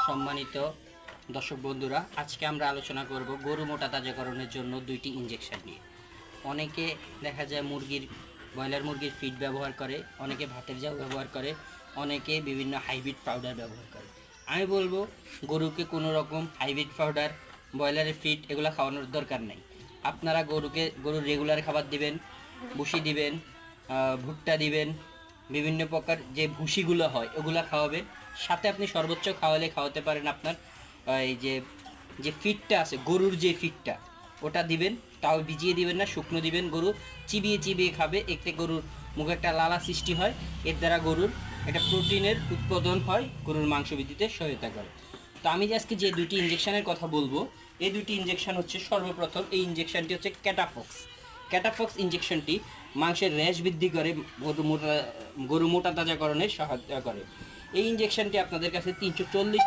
সম্মানিত দর্শক বন্ধুরা, আজকে আমরা আলোচনা করব গরু মোটা তাজাকরণের জন্য দুইটি ইনজেকশন নিয়ে। অনেকে দেখা যায় ব্রয়লার মুরগির ফিড ব্যবহার করে, অনেকে ভাতের জাউ ব্যবহার করে, অনেকে বিভিন্ন হাইব্রিড পাউডার ব্যবহার করে। আমি বলবো গরুকে কোনো রকম হাইব্রিড পাউডার, ব্রয়লারের ফিড এগুলো খাওয়ানোর দরকার নেই। আপনারা গরুর রেগুলার খাবার দিবেন, ভুসি দিবেন, ভুট্টা দিবেন, বিভিন্ন প্রকার যে ভুসিগুলো হয় ওগুলো খাওয়াবেন। সাথে আপনি সর্বোচ্চ খাওয়াতে পারেন আপনার এই যে যে ফিডটা আছে, গরুর যে ফিডটা ওটা দিবেন, তাও ভিজিয়ে দিবেন না, শুকনো দিবেন। গরু চিবিয়ে চিবিয়ে খাবে, এতে গরুর মুখে একটা লালা সৃষ্টি হয়, এর দ্বারা গরুর একটা প্রোটিনের উৎপাদন হয়, গরুর মাংস বৃদ্ধিতে সহায়তা করে। তো আমি আজকে যে দুটি ইনজেকশনের কথা বলবো, এই দুটি ইনজেকশন হচ্ছে, সর্বপ্রথম এই ইনজেকশনটি হচ্ছে ক্যাটাফক্স ইনজেকশনটি মাংসের র্যাশ বৃদ্ধি করে, গরু মোটা তাজাকরণে সহায়তা করে। এই ইনজেকশনটি আপনাদের কাছে 340